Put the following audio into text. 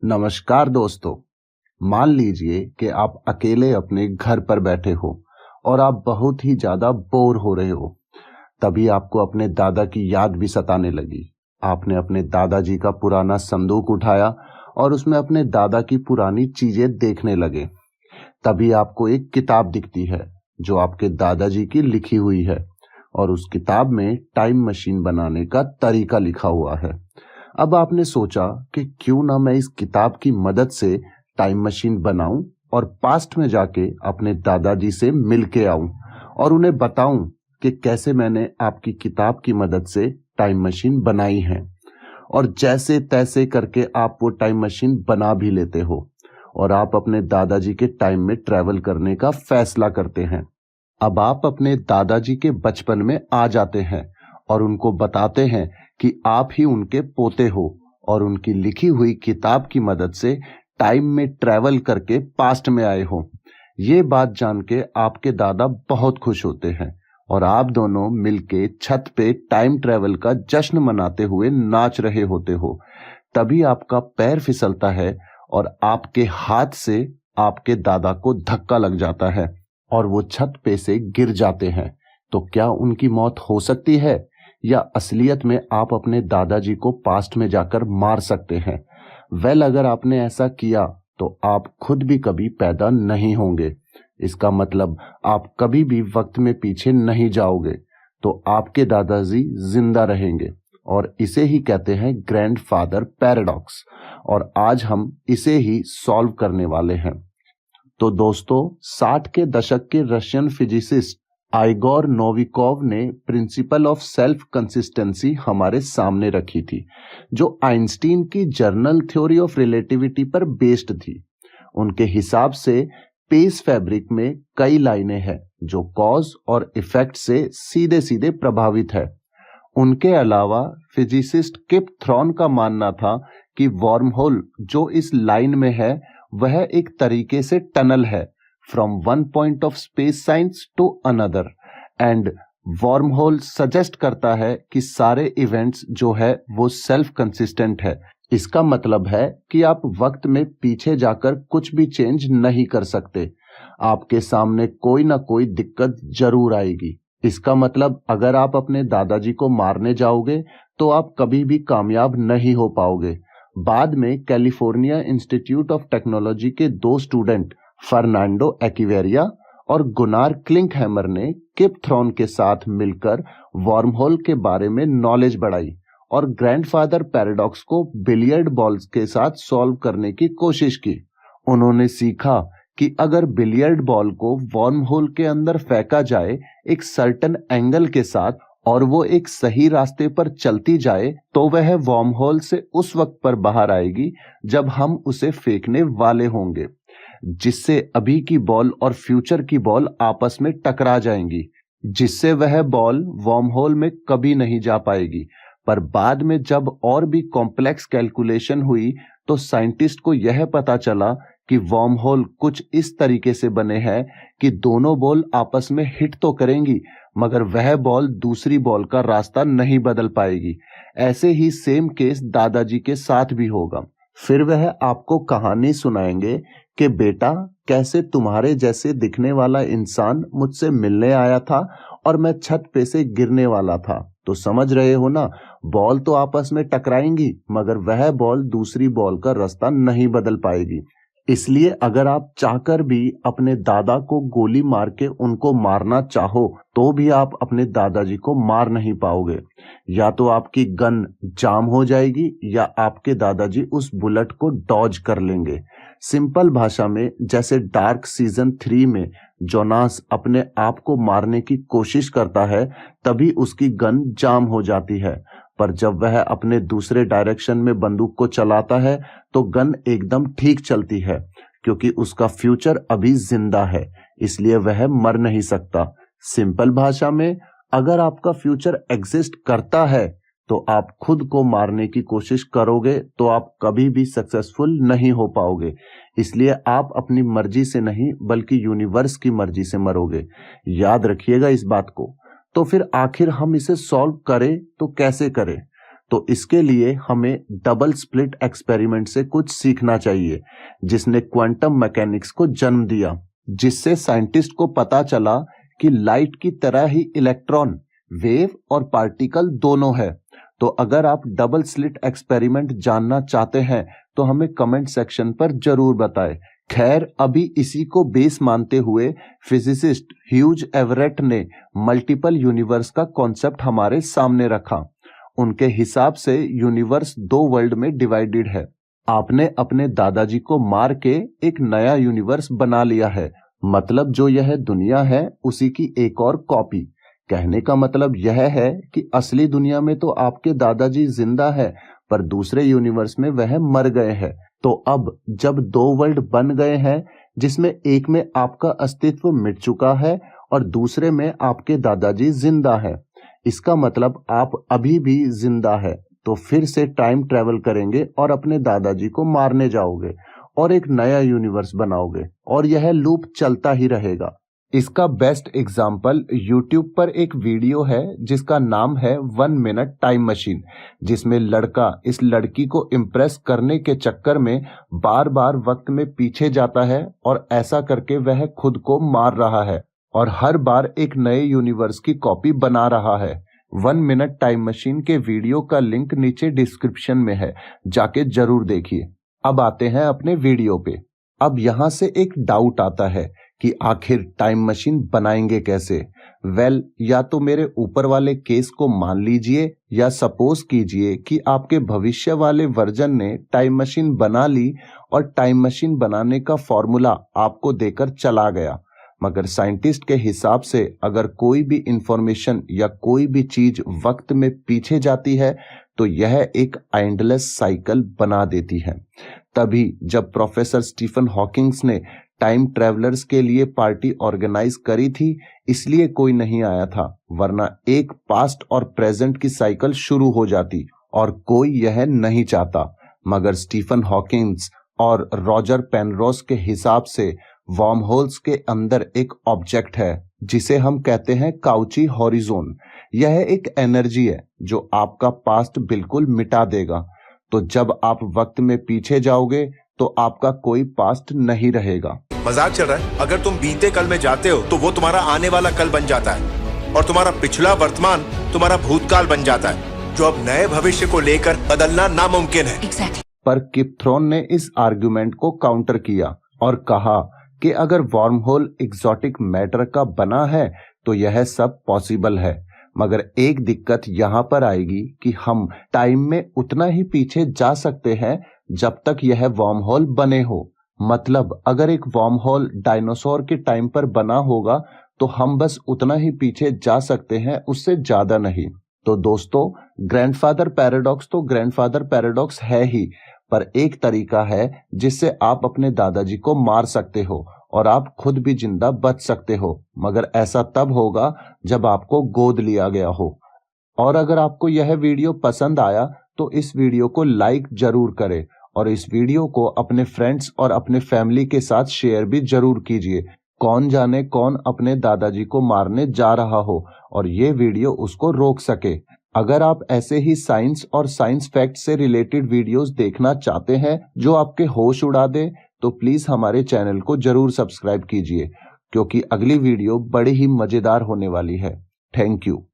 नमस्कार दोस्तों। मान लीजिए कि आप अकेले अपने घर पर बैठे हो और आप बहुत ही ज्यादा बोर हो रहे हो। तभी आपको अपने दादा की याद भी सताने लगी। आपने अपने दादाजी का पुराना संदूक उठाया और उसमें अपने दादा की पुरानी चीजें देखने लगे। तभी आपको एक किताब दिखती है जो आपके दादाजी की लिखी हुई है और उस किताब में टाइम मशीन बनाने का तरीका लिखा हुआ है। अब आपने सोचा कि क्यों ना मैं इस किताब की मदद से टाइम मशीन बनाऊं और पास्ट में जाके अपने दादाजी से मिल के आऊं और उन्हें बताऊं कि कैसे मैंने आपकी किताब की मदद से टाइम मशीन बनाई है। और जैसे तैसे करके आप वो टाइम मशीन बना भी लेते हो और आप अपने दादाजी के टाइम में ट्रैवल करने का फैसला करते हैं। अब आप अपने दादाजी के बचपन में आ जाते हैं और उनको बताते हैं कि आप ही उनके पोते हो और उनकी लिखी हुई किताब की मदद से टाइम में ट्रैवल करके पास्ट में आए हो। ये बात जान के आपके दादा बहुत खुश होते हैं और आप दोनों मिलके छत पे टाइम ट्रैवल का जश्न मनाते हुए नाच रहे होते हो। तभी आपका पैर फिसलता है और आपके हाथ से आपके दादा को धक्का लग जाता है और वो छत पे से गिर जाते हैं। तो क्या उनकी मौत हो सकती है या असलियत में आप अपने दादाजी को पास्ट में जाकर मार सकते हैं? अगर आपने ऐसा किया तो आप खुद भी कभी पैदा नहीं होंगे। इसका मतलब आप कभी भी वक्त में पीछे नहीं जाओगे, तो आपके दादाजी जिंदा रहेंगे और इसे ही कहते हैं ग्रैंडफादर पैराडॉक्स। और आज हम इसे ही सॉल्व करने वाले हैं। तो दोस्तों, 60 के दशक के रशियन फिजिसिस्ट आइगोर नोविकोव ने प्रिंसिपल ऑफ सेल्फ कंसिस्टेंसी हमारे सामने रखी थी, जो आइंस्टीन की जर्नल थ्योरी ऑफ रिलेटिविटी पर बेस्ड थी। उनके हिसाब से स्पेस फैब्रिक में कई लाइनें हैं जो कॉज और इफेक्ट से सीधे सीधे प्रभावित है। उनके अलावा फिजिसिस्ट किप थॉर्न का मानना था कि वर्म होल जो इस लाइन में है वह एक तरीके से टनल है from one point of space science to another. And wormhole suggest करता है कि सारे इवेंट्स जो है वो सेल्फ कंसिस्टेंट है। इसका मतलब है कि आप वक्त में पीछे जाकर कुछ भी चेंज नहीं कर सकते। आपके सामने कोई ना कोई दिक्कत जरूर आएगी। इसका मतलब अगर आप अपने दादाजी को मारने जाओगे तो आप कभी भी कामयाब नहीं हो पाओगे। बाद में कैलिफोर्निया इंस्टीट्यूट ऑफ टेक्नोलॉजी के 2 स्टूडेंट फर्नांडो एक्विरिया और गुनार क्लिंकहैमर ने किप थॉर्न के साथ मिलकर वर्महोल के बारे में नॉलेज बढ़ाई और ग्रैंडफादर पैराडॉक्स को बिलियर्ड बॉल्स के साथ सॉल्व करने की कोशिश की। उन्होंने सीखा कि अगर बिलियर्ड बॉल को वर्महोल के अंदर फेंका जाए एक सर्टेन एंगल के साथ और वो एक सही रास्ते पर चलती जाए तो वह वर्महोल से उस वक्त पर बाहर आएगी जब हम उसे फेंकने वाले होंगे, जिससे अभी की बॉल और फ्यूचर की बॉल आपस में टकरा जाएंगी, जिससे वह बॉल वर्महोल में कभी नहीं जा पाएगी। पर बाद में जब और भी कॉम्प्लेक्स कैलकुलेशन हुई तो साइंटिस्ट को यह पता चला कि वर्महोल कुछ इस तरीके से बने हैं कि दोनों बॉल आपस में हिट तो करेंगी मगर वह बॉल दूसरी बॉल का रास्ता नहीं बदल पाएगी। ऐसे ही सेम केस दादाजी के साथ भी होगा। फिर वह आपको कहानी सुनाएंगे कि बेटा, कैसे तुम्हारे जैसे दिखने वाला इंसान मुझसे मिलने आया था और मैं छत पे से गिरने वाला था। तो समझ रहे हो ना, बॉल तो आपस में टकराएंगी मगर वह बॉल दूसरी बॉल का रास्ता नहीं बदल पाएगी। इसलिए अगर आप चाहकर भी अपने दादा को गोली मार के उनको मारना चाहो तो भी आप अपने दादाजी को मार नहीं पाओगे। या तो आपकी गन जाम हो जाएगी या आपके दादाजी उस बुलेट को डॉज कर लेंगे। सिंपल भाषा में, जैसे डार्क सीजन 3 में जोनास अपने आप को मारने की कोशिश करता है तभी उसकी गन जाम हो जाती है, पर जब वह अपने दूसरे डायरेक्शन में बंदूक को चलाता है तो गन एकदम ठीक चलती है क्योंकि उसका फ्यूचर अभी जिंदा है, इसलिए वह मर नहीं सकता। सिंपल भाषा में, अगर आपका फ्यूचर एग्जिस्ट करता है तो आप खुद को मारने की कोशिश करोगे तो आप कभी भी सक्सेसफुल नहीं हो पाओगे। इसलिए आप अपनी मर्जी से नहीं बल्कि यूनिवर्स की मर्जी से मरोगे। याद रखिएगा इस बात को। तो फिर आखिर हम इसे सॉल्व करें तो कैसे करें? तो इसके लिए हमें डबल स्लिट एक्सपेरिमेंट से कुछ सीखना चाहिए, जिसने क्वांटम मैकेनिक्स को जन्म दिया, जिससे साइंटिस्ट को पता चला कि लाइट की तरह ही इलेक्ट्रॉन, वेव और पार्टिकल दोनों है। तो अगर आप डबल स्लिट एक्सपेरिमेंट जानना चाहते हैं तो हमें कमेंट सेक्शन पर जरूर बताएं। खैर, अभी इसी को बेस मानते हुए फिजिसिस्ट ह्यूज एवरेट ने मल्टीपल यूनिवर्स का कॉन्सेप्ट हमारे सामने रखा। उनके हिसाब से यूनिवर्स 2 वर्ल्ड में डिवाइडेड है। आपने अपने दादाजी को मार के एक नया यूनिवर्स बना लिया है, मतलब जो यह दुनिया है उसी की एक और कॉपी। कहने का मतलब यह है कि असली दुनिया में तो आपके दादाजी जिंदा है, पर दूसरे यूनिवर्स में वह मर गए हैं। तो अब जब 2 वर्ल्ड बन गए हैं, जिसमें एक में आपका अस्तित्व मिट चुका है और दूसरे में आपके दादाजी जिंदा है, इसका मतलब आप अभी भी जिंदा है, तो फिर से टाइम ट्रेवल करेंगे और अपने दादाजी को मारने जाओगे और एक नया यूनिवर्स बनाओगे और यह लूप चलता ही रहेगा। इसका बेस्ट एग्जाम्पल यूट्यूब पर एक वीडियो है जिसका नाम है 1 मिनट टाइम मशीन, जिसमें लड़का इस लड़की को इम्प्रेस करने के चक्कर में बार बार वक्त में पीछे जाता है और ऐसा करके वह खुद को मार रहा है और हर बार एक नए यूनिवर्स की कॉपी बना रहा है। 1 मिनट टाइम मशीन के वीडियो का लिंक नीचे डिस्क्रिप्शन में है, जाके जरूर देखिए। अब आते हैं अपने वीडियो पे। अब यहाँ से एक डाउट आता है कि आखिर टाइम मशीन बनाएंगे कैसे? या तो मेरे ऊपर वाले केस को मान लीजिए या सपोज कीजिए कि आपके भविष्य वाले वर्जन ने टाइम मशीन बना ली और टाइम मशीन बनाने का फॉर्मूला आपको देकर चला गया। मगर साइंटिस्ट के हिसाब से अगर कोई भी इंफॉर्मेशन या कोई भी चीज वक्त में पीछे जाती है तो यह एक एंडलेस साइकिल बना देती है। तभी जब प्रोफेसर स्टीफन हॉकिंग्स ने टाइम ट्रैवलर्स के लिए पार्टी ऑर्गेनाइज करी थी, इसलिए कोई नहीं आया था, वरना एक पास्ट और प्रेजेंट की साइकिल शुरू हो जाती और कोई यह नहीं चाहता। मगर स्टीफन हॉकिंग्स और रॉजर पेनरोज के हिसाब से वर्म होल्स के अंदर एक ऑब्जेक्ट है जिसे हम कहते हैं काउची हॉरिजॉन। यह एक एनर्जी है जो आपका पास्ट बिल्कुल मिटा देगा। तो जब आप वक्त में पीछे जाओगे तो आपका कोई पास्ट नहीं रहेगा। मजाक चल रहा है? अगर तुम बीते कल में जाते हो तो वो तुम्हारा आने वाला कल बन जाता है और तुम्हारा पिछला वर्तमान तुम्हारा भूतकाल बन जाता है, जो अब नए भविष्य को लेकर बदलना नामुमकिन है। Exactly. पर किप थ्रोन ने इस आर्गुमेंट को काउंटर किया और कहा कि अगर वर्म होल एग्जॉटिक मैटर का बना है तो यह सब पॉसिबल है, मगर एक दिक्कत यहाँ पर आएगी कि हम टाइम में उतना ही पीछे जा सकते हैं जब तक यह वर्म होल बने हो। मतलब अगर एक वर्म होल डायनासोर के टाइम पर बना होगा तो हम बस उतना ही पीछे जा सकते हैं, उससे ज्यादा नहीं। तो दोस्तों, ग्रैंडफादर पैराडॉक्स तो ग्रैंडफादर पैराडॉक्स है ही, पर एक तरीका है जिससे आप अपने दादाजी को मार सकते हो और आप खुद भी जिंदा बच सकते हो, मगर ऐसा तब होगा जब आपको गोद लिया गया हो। और अगर आपको यह वीडियो पसंद आया तो इस वीडियो को लाइक जरूर करें और इस वीडियो को अपने फ्रेंड्स और अपने फैमिली के साथ शेयर भी जरूर कीजिए। कौन जाने कौन अपने दादाजी को मारने जा रहा हो और ये वीडियो उसको रोक सके। अगर आप ऐसे ही साइंस और साइंस फैक्ट से रिलेटेड वीडियोस देखना चाहते हैं जो आपके होश उड़ा दे, तो प्लीज हमारे चैनल को जरूर सब्सक्राइब कीजिए, क्योंकि अगली वीडियो बड़ी ही मजेदार होने वाली है। Thank you.